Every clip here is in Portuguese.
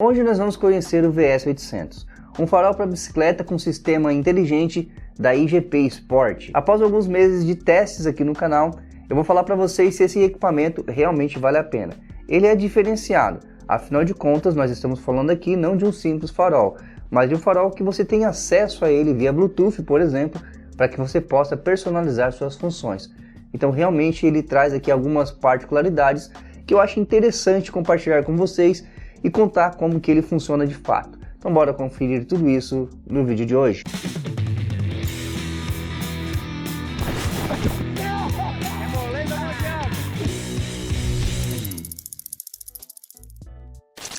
Hoje nós vamos conhecer o VS800, um farol para bicicleta com sistema inteligente da IGP Sport. Após alguns meses de testes aqui no canal, eu vou falar para vocês se esse equipamento realmente vale a pena. Ele é diferenciado, afinal de contas nós estamos falando aqui não de um simples farol, mas de um farol que você tem acesso a ele via Bluetooth, por exemplo, para que você possa personalizar suas funções. Então realmente ele traz aqui algumas particularidades que eu acho interessante compartilhar com vocês e contar como que ele funciona de fato. Então bora conferir tudo isso no vídeo de hoje.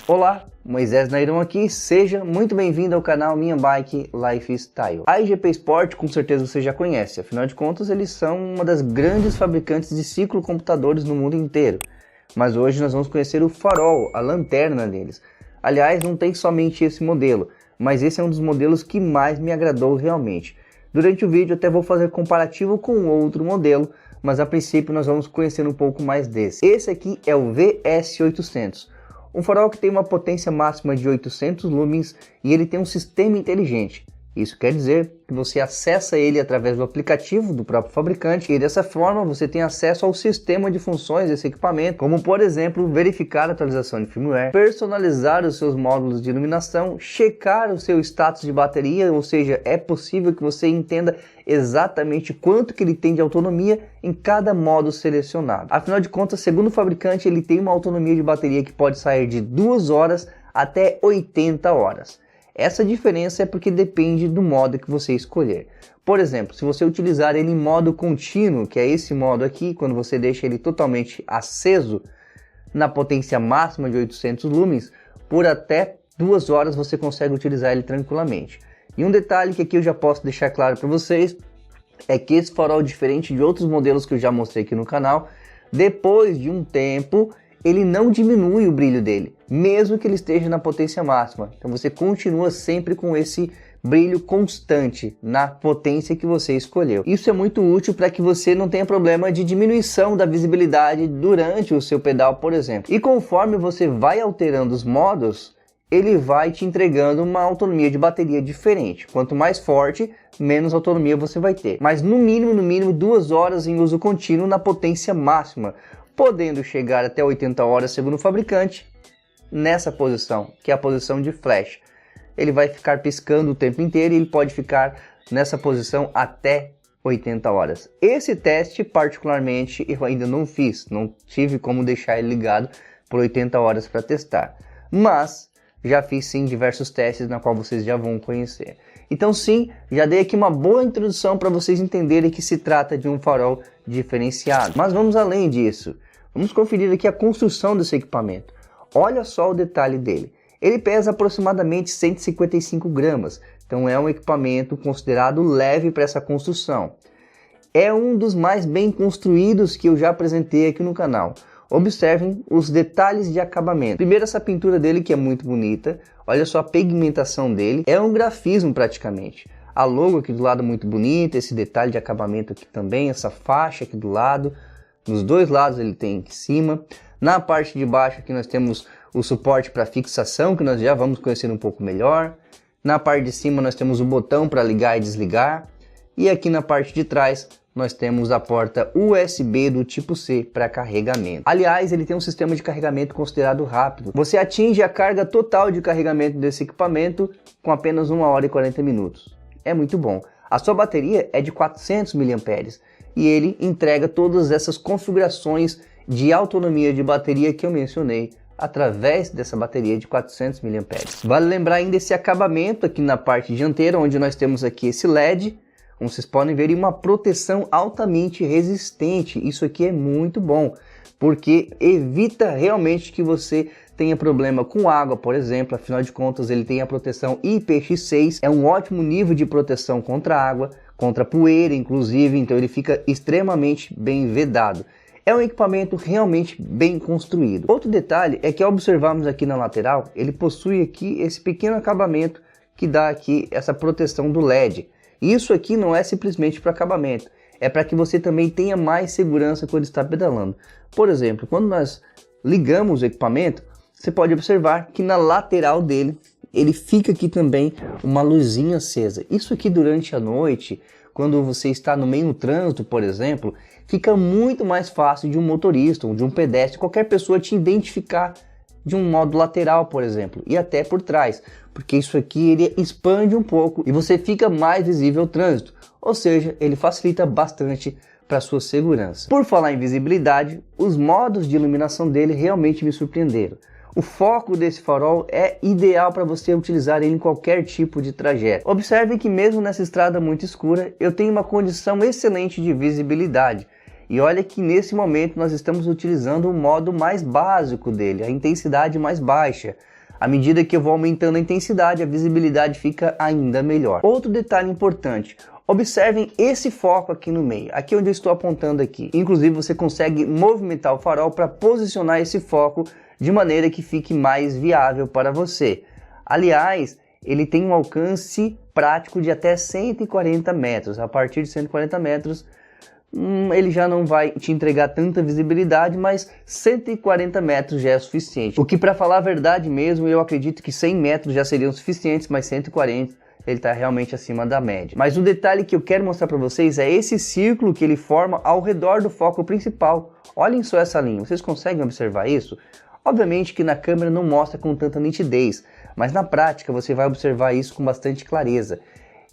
Olá, Moisés Nairão aqui, seja muito bem-vindo ao canal Minha Bike Lifestyle. A IGP Sport com certeza você já conhece, afinal de contas eles são uma das grandes fabricantes de ciclocomputadores no mundo inteiro. Mas hoje nós vamos conhecer o farol, a lanterna deles. Aliás, não tem somente esse modelo, mas esse é um dos modelos que mais me agradou realmente. Durante o vídeo até vou fazer comparativo com outro modelo, mas a princípio nós vamos conhecer um pouco mais desse. Esse aqui é o VS800, um farol que tem uma potência máxima de 800 lumens e ele tem um sistema inteligente. Isso quer dizer que você acessa ele através do aplicativo do próprio fabricante e dessa forma você tem acesso ao sistema de funções desse equipamento, como por exemplo verificar a atualização de firmware, personalizar os seus módulos de iluminação, checar o seu status de bateria, ou seja, é possível que você entenda exatamente quanto que ele tem de autonomia em cada modo selecionado. Afinal de contas, segundo o fabricante, ele tem uma autonomia de bateria que pode sair de 2 horas até 80 horas. Essa diferença é porque depende do modo que você escolher. Por exemplo, se você utilizar ele em modo contínuo, que é esse modo aqui, quando você deixa ele totalmente aceso, na potência máxima de 800 lumens, por até 2 horas você consegue utilizar ele tranquilamente. E um detalhe que aqui eu já posso deixar claro para vocês, é que esse farol, diferente de outros modelos que eu já mostrei aqui no canal, depois de um tempo, ele não diminui o brilho dele, mesmo que ele esteja na potência máxima. Então você continua sempre com esse brilho constante na potência que você escolheu. Isso é muito útil para que você não tenha problema de diminuição da visibilidade durante o seu pedal, por exemplo. E conforme você vai alterando os modos, ele vai te entregando uma autonomia de bateria diferente. Quanto mais forte, menos autonomia você vai ter. Mas no mínimo 2 horas em uso contínuo na potência máxima, podendo chegar até 80 horas segundo o fabricante, nessa posição, que é a posição de flash. Ele vai ficar piscando o tempo inteiro e ele pode ficar nessa posição até 80 horas. Esse teste particularmente eu ainda não fiz, não tive como deixar ele ligado por 80 horas para testar, mas já fiz sim diversos testes na qual vocês já vão conhecer. Então sim, já dei aqui uma boa introdução para vocês entenderem que se trata de um farol diferenciado. Mas vamos além disso. Vamos conferir aqui a construção desse equipamento. Olha só o detalhe dele. Ele pesa aproximadamente 155 gramas. Então é um equipamento considerado leve para essa construção. É um dos mais bem construídos que eu já apresentei aqui no canal. Observem os detalhes de acabamento. Primeiro, essa pintura dele que é muito bonita. Olha só a pigmentação dele. É um grafismo praticamente. A logo aqui do lado muito bonita. Esse detalhe de acabamento aqui também. Essa faixa aqui do lado. Nos dois lados ele tem aqui em cima. Na parte de baixo aqui nós temos o suporte para fixação, que nós já vamos conhecer um pouco melhor. Na parte de cima nós temos o botão para ligar e desligar. E aqui na parte de trás nós temos a porta USB do tipo C para carregamento. Aliás, ele tem um sistema de carregamento considerado rápido. Você atinge a carga total de carregamento desse equipamento com apenas 1 hora e 40 minutos. É muito bom. A sua bateria é de 400 mAh e ele entrega todas essas configurações de autonomia de bateria que eu mencionei através dessa bateria de 400 mAh. Vale lembrar ainda esse acabamento aqui na parte dianteira, onde nós temos aqui esse LED, como vocês podem ver, uma proteção altamente resistente. Isso aqui é muito bom, porque evita realmente que você tenha problema com água, por exemplo. Afinal de contas, ele tem a proteção IPX6, é um ótimo nível de proteção contra água, contra poeira, inclusive, então ele fica extremamente bem vedado. É um equipamento realmente bem construído. Outro detalhe é que ao observarmos aqui na lateral, ele possui aqui esse pequeno acabamento que dá aqui essa proteção do LED. Isso aqui não é simplesmente para acabamento, é para que você também tenha mais segurança quando está pedalando. Por exemplo, quando nós ligamos o equipamento, você pode observar que na lateral dele, ele fica aqui também uma luzinha acesa. Isso aqui durante a noite, quando você está no meio do trânsito, por exemplo, fica muito mais fácil de um motorista ou de um pedestre, qualquer pessoa te identificar de um modo lateral, por exemplo, e até por trás, porque isso aqui ele expande um pouco e você fica mais visível ao trânsito, ou seja, ele facilita bastante para sua segurança. Por falar em visibilidade, os modos de iluminação dele realmente me surpreenderam. O foco desse farol é ideal para você utilizar ele em qualquer tipo de trajeto. Observe que mesmo nessa estrada muito escura, eu tenho uma condição excelente de visibilidade. E olha que nesse momento nós estamos utilizando o modo mais básico dele, a intensidade mais baixa. À medida que eu vou aumentando a intensidade, a visibilidade fica ainda melhor. Outro detalhe importante, observem esse foco aqui no meio, aqui onde eu estou apontando aqui. Inclusive você consegue movimentar o farol para posicionar esse foco de maneira que fique mais viável para você. Aliás, ele tem um alcance prático de até 140 metros. A partir de 140 metros, ele já não vai te entregar tanta visibilidade, mas 140 metros já é suficiente. O que, para falar a verdade mesmo, eu acredito que 100 metros já seriam suficientes, mas 140 ele está realmente acima da média. Mas o detalhe que eu quero mostrar para vocês é esse círculo que ele forma ao redor do foco principal. Olhem só essa linha, vocês conseguem observar isso? Obviamente que na câmera não mostra com tanta nitidez, mas na prática você vai observar isso com bastante clareza.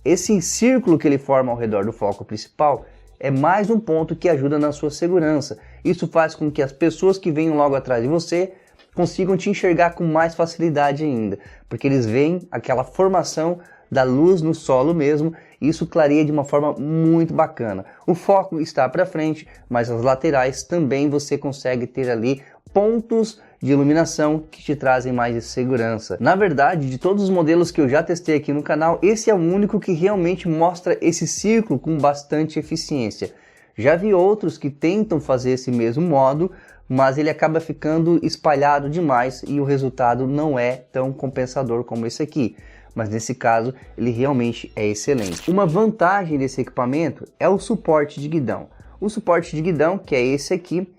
Esse círculo que ele forma ao redor do foco principal é mais um ponto que ajuda na sua segurança. Isso faz com que as pessoas que venham logo atrás de você consigam te enxergar com mais facilidade ainda, porque eles veem aquela formação da luz no solo mesmo, e isso clareia de uma forma muito bacana. O foco está para frente, mas as laterais também você consegue ter ali pontos de iluminação que te trazem mais segurança. Na verdade, de todos os modelos que eu já testei aqui no canal, esse é o único que realmente mostra esse círculo com bastante eficiência. Já vi outros que tentam fazer esse mesmo modo, mas ele acaba ficando espalhado demais e o resultado não é tão compensador como esse aqui. Mas nesse caso, ele realmente é excelente. Uma vantagem desse equipamento é o suporte de guidão. O suporte de guidão, que é esse aqui,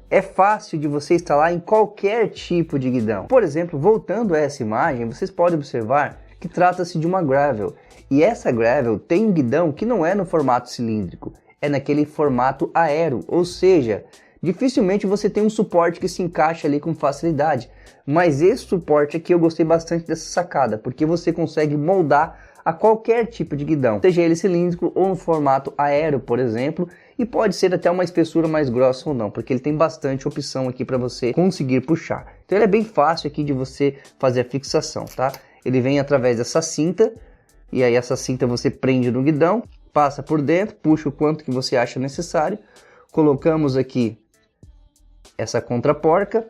é fácil de você instalar em qualquer tipo de guidão. Por exemplo, voltando a essa imagem, vocês podem observar que trata-se de uma gravel. E essa gravel tem um guidão que não é no formato cilíndrico, é naquele formato aero, ou seja, dificilmente você tem um suporte que se encaixa ali com facilidade. Mas esse suporte aqui eu gostei bastante dessa sacada, porque você consegue moldar a qualquer tipo de guidão, seja ele cilíndrico ou no formato aéreo, por exemplo, e pode ser até uma espessura mais grossa ou não, porque ele tem bastante opção aqui para você conseguir puxar. Então ele é bem fácil aqui de você fazer a fixação, tá? Ele vem através dessa cinta, e aí essa cinta você prende no guidão, passa por dentro, puxa o quanto que você acha necessário, colocamos aqui essa contraporca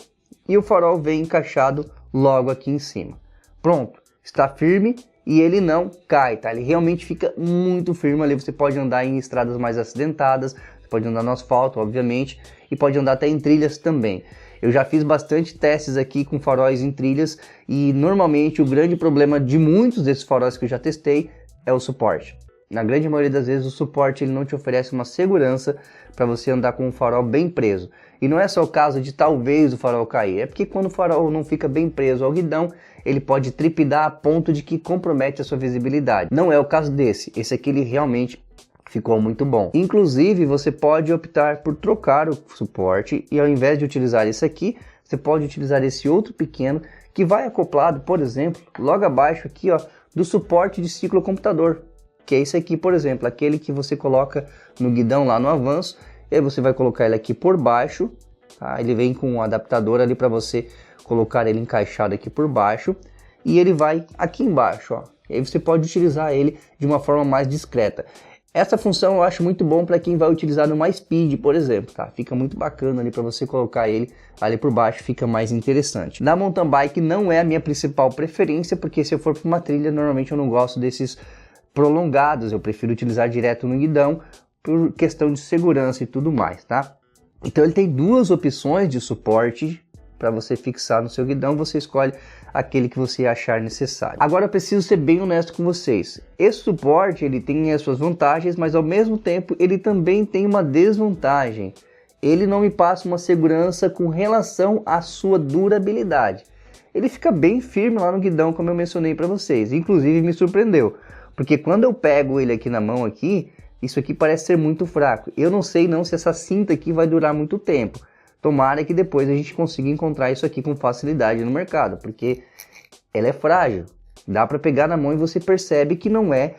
e o farol vem encaixado logo aqui em cima. Pronto, está firme e ele não cai, tá? Ele realmente fica muito firme ali. Você pode andar em estradas mais acidentadas, você pode andar no asfalto, obviamente, e pode andar até em trilhas também. Eu já fiz bastante testes aqui com faróis em trilhas e normalmente o grande problema de muitos desses faróis que eu já testei é o suporte. Na grande maioria das vezes o suporte ele não te oferece uma segurança para você andar com o farol bem preso. E não é só o caso de talvez o farol cair, é porque quando o farol não fica bem preso ao guidão, ele pode tripidar a ponto de que compromete a sua visibilidade. Não é o caso desse, esse aqui ele realmente ficou muito bom. Inclusive você pode optar por trocar o suporte e ao invés de utilizar esse aqui, você pode utilizar esse outro pequeno que vai acoplado, por exemplo, logo abaixo aqui ó, do suporte de ciclocomputador. Que é esse aqui, por exemplo, aquele que você coloca no guidão lá no avanço, e aí você vai colocar ele aqui por baixo, tá? Ele vem com um adaptador ali para você colocar ele encaixado aqui por baixo, e ele vai aqui embaixo, ó. E aí você pode utilizar ele de uma forma mais discreta. Essa função eu acho muito bom para quem vai utilizar no MySpeed, por exemplo, tá? Fica muito bacana ali para você colocar ele ali por baixo, fica mais interessante. Na mountain bike não é a minha principal preferência, porque se eu for para uma trilha, normalmente eu não gosto desses prolongados, eu prefiro utilizar direto no guidão por questão de segurança e tudo mais, tá? Então ele tem duas opções de suporte para você fixar no seu guidão, você escolhe aquele que você achar necessário. Agora eu preciso ser bem honesto com vocês, esse suporte ele tem as suas vantagens, mas ao mesmo tempo ele também tem uma desvantagem. Ele não me passa uma segurança com relação à sua durabilidade. ele fica bem firme lá no guidão, como eu mencionei para vocês. Inclusive me surpreendeu, porque quando eu pego ele aqui na mão aqui, isso aqui parece ser muito fraco. Eu não sei não se essa cinta aqui vai durar muito tempo. Tomara que depois a gente consiga encontrar isso aqui com facilidade no mercado, porque ela é frágil. Dá para pegar na mão e você percebe que não é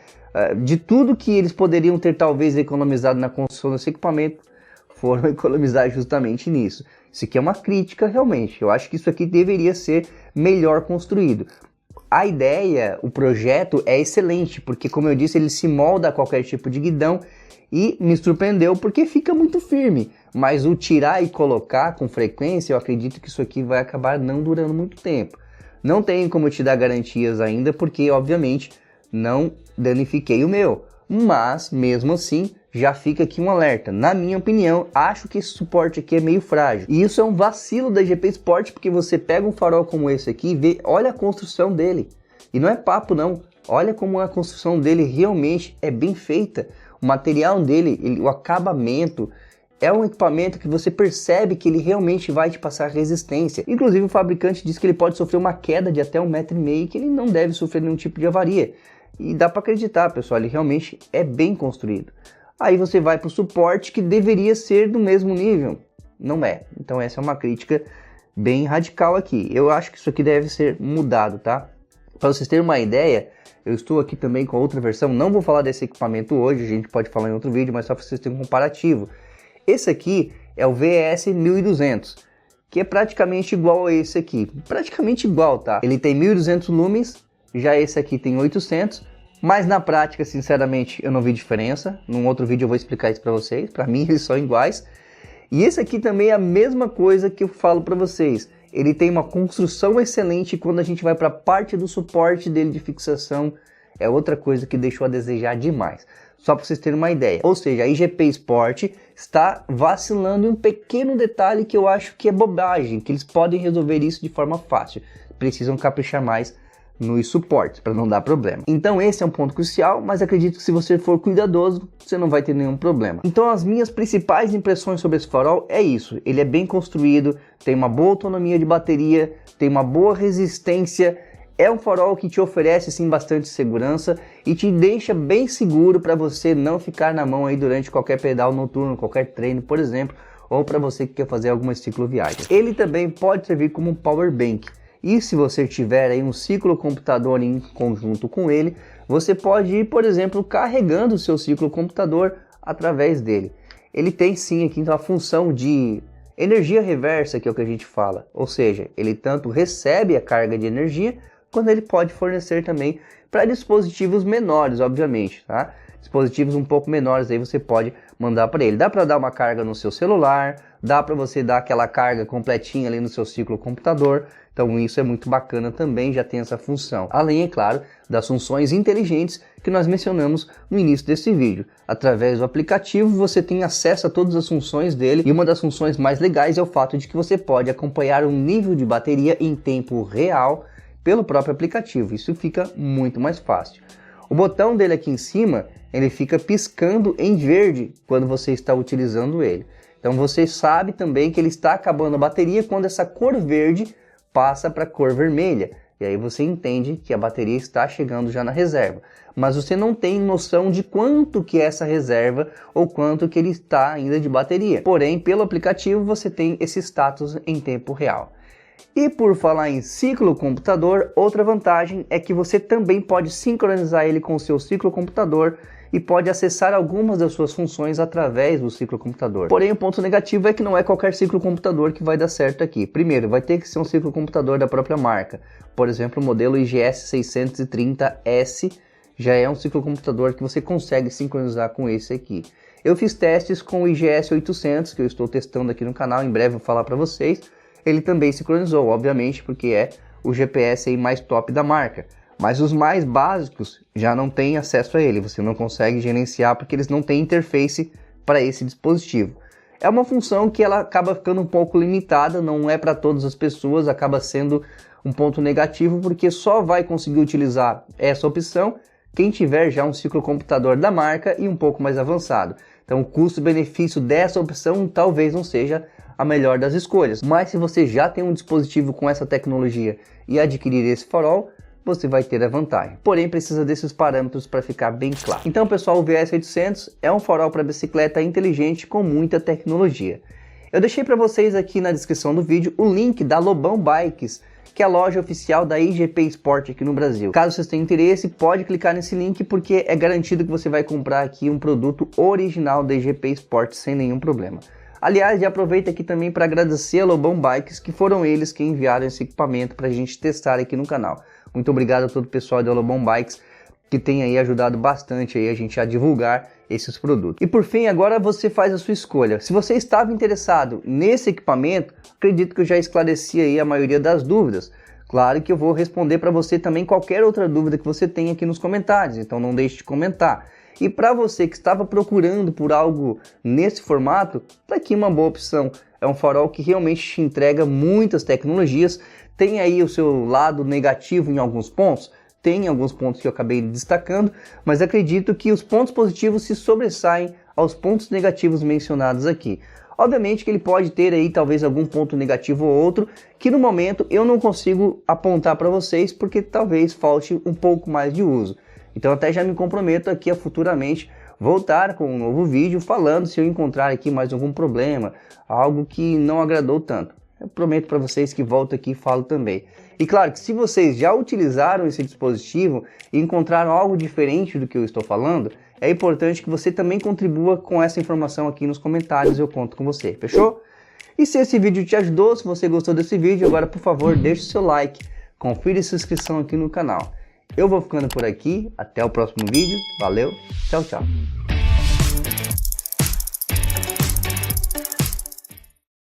de tudo que eles poderiam ter talvez economizado na construção desse equipamento, foram economizar justamente nisso. Isso aqui é uma crítica realmente. Eu acho que isso aqui deveria ser melhor construído. A ideia, o projeto é excelente, porque como eu disse, ele se molda a qualquer tipo de guidão e me surpreendeu porque fica muito firme. Mas o tirar e colocar com frequência, eu acredito que isso aqui vai acabar não durando muito tempo. Não tenho como te dar garantias ainda, porque obviamente não danifiquei o meu. Mas mesmo assim, já fica aqui um alerta. Na minha opinião, acho que esse suporte aqui é meio frágil. E isso é um vacilo da GP Sport, porque você pega um farol como esse aqui e vê, olha a construção dele. E não é papo não, olha como a construção dele realmente é bem feita. O material dele, o acabamento, é um equipamento que você percebe que ele realmente vai te passar resistência. Inclusive o fabricante diz que ele pode sofrer uma queda de até 1,5 m e que ele não deve sofrer nenhum tipo de avaria. E dá para acreditar, pessoal, ele realmente é bem construído. Aí você vai para o suporte, que deveria ser do mesmo nível. Não é. Então essa é uma crítica bem radical aqui. Eu acho que isso aqui deve ser mudado, tá? Para vocês terem uma ideia, eu estou aqui também com outra versão. Não vou falar desse equipamento hoje, a gente pode falar em outro vídeo, mas só para vocês terem um comparativo. Esse aqui é o VS 1200, que é praticamente igual a esse aqui. Praticamente igual, tá? Ele tem 1200 lumens, já esse aqui tem 800. Mas na prática, sinceramente, eu não vi diferença. Num outro vídeo eu vou explicar isso para vocês. Para mim eles são iguais. E esse aqui também é a mesma coisa que eu falo para vocês. Ele tem uma construção excelente. Quando a gente vai para a parte do suporte dele de fixação, é outra coisa que deixou a desejar demais. Só para vocês terem uma ideia. Ou seja, a IGP Sport está vacilando em um pequeno detalhe que eu acho que é bobagem. Que eles podem resolver isso de forma fácil. Precisam caprichar mais nos suportes, para não dar problema. Então esse é um ponto crucial, mas acredito que se você for cuidadoso, você não vai ter nenhum problema. Então as minhas principais impressões sobre esse farol é isso. Ele é bem construído, tem uma boa autonomia de bateria, tem uma boa resistência, é um farol que te oferece sim bastante segurança e te deixa bem seguro para você não ficar na mão aí durante qualquer pedal noturno, qualquer treino, por exemplo, ou para você que quer fazer algumas cicloviagens. Ele também pode servir como um power bank. E se você tiver aí um ciclocomputador em conjunto com ele, você pode ir, por exemplo, carregando o seu ciclocomputador através dele. Ele tem sim aqui então a função de energia reversa, que é o que a gente fala. Ou seja, ele tanto recebe a carga de energia, quanto ele pode fornecer também para dispositivos menores, obviamente, tá? Dispositivos um pouco menores aí você pode mandar para ele. Dá para dar uma carga no seu celular, dá para você dar aquela carga completinha ali no seu ciclocomputador. Então isso é muito bacana também, já tem essa função. Além, é claro, das funções inteligentes que nós mencionamos no início desse vídeo. Através do aplicativo você tem acesso a todas as funções dele e uma das funções mais legais é o fato de que você pode acompanhar um nível de bateria em tempo real pelo próprio aplicativo. Isso fica muito mais fácil. O botão dele aqui em cima, ele fica piscando em verde quando você está utilizando ele. Então você sabe também que ele está acabando a bateria quando essa cor verde passa para a cor vermelha. E aí você entende que a bateria está chegando já na reserva. Mas você não tem noção de quanto que é essa reserva ou quanto que ele está ainda de bateria. Porém, pelo aplicativo você tem esse status em tempo real. E por falar em ciclocomputador, outra vantagem é que você também pode sincronizar ele com o seu ciclocomputador e pode acessar algumas das suas funções através do ciclocomputador. Porém, o ponto negativo é que não é qualquer ciclocomputador que vai dar certo aqui. Primeiro, vai ter que ser um ciclocomputador da própria marca. Por exemplo, o modelo IGS 630S já é um ciclocomputador que você consegue sincronizar com esse aqui. Eu fiz testes com o IGS 800, que eu estou testando aqui no canal, em breve eu vou falar para vocês. Ele também sincronizou, obviamente, porque é o GPS aí mais top da marca. Mas os mais básicos já não têm acesso a ele, você não consegue gerenciar porque eles não têm interface para esse dispositivo. É uma função que ela acaba ficando um pouco limitada, não é para todas as pessoas, acaba sendo um ponto negativo porque só vai conseguir utilizar essa opção quem tiver já um ciclocomputador da marca e um pouco mais avançado. Então o custo-benefício dessa opção talvez não seja a melhor das escolhas. Mas se você já tem um dispositivo com essa tecnologia e adquirir esse farol, você vai ter a vantagem. Porém, precisa desses parâmetros para ficar bem claro. Então, pessoal, o VS800 é um farol para bicicleta inteligente com muita tecnologia. Eu deixei para vocês aqui na descrição do vídeo o link da Lobão Bikes, que é a loja oficial da IGP Sport aqui no Brasil. Caso vocês tenham interesse, pode clicar nesse link porque é garantido que você vai comprar aqui um produto original da IGP Sport sem nenhum problema. Aliás, já aproveito aqui também para agradecer a Lobão Bikes, que foram eles que enviaram esse equipamento para a gente testar aqui no canal. Muito obrigado a todo o pessoal da Lobão Bikes que tem aí ajudado bastante aí a gente a divulgar esses produtos. E por fim, agora você faz a sua escolha. Se você estava interessado nesse equipamento, acredito que eu já esclareci aí a maioria das dúvidas. Claro que eu vou responder para você também qualquer outra dúvida que você tenha aqui nos comentários, então não deixe de comentar. E para você que estava procurando por algo nesse formato, tá aqui uma boa opção. É um farol que realmente te entrega muitas tecnologias, tem aí o seu lado negativo em alguns pontos, tem alguns pontos que eu acabei destacando, mas acredito que os pontos positivos se sobressaem aos pontos negativos mencionados aqui. Obviamente que ele pode ter aí talvez algum ponto negativo ou outro, que no momento eu não consigo apontar para vocês, porque talvez falte um pouco mais de uso. Então até já me comprometo aqui a futuramente voltar com um novo vídeo falando se eu encontrar aqui mais algum problema, algo que não agradou tanto. Eu prometo para vocês que volto aqui e falo também. E claro que se vocês já utilizaram esse dispositivo e encontraram algo diferente do que eu estou falando, é importante que você também contribua com essa informação aqui nos comentários, eu conto com você, fechou? E se esse vídeo te ajudou, se você gostou desse vídeo, agora por favor deixe o seu like, confira sua inscrição aqui no canal. Eu vou ficando por aqui, até o próximo vídeo, valeu, tchau, tchau.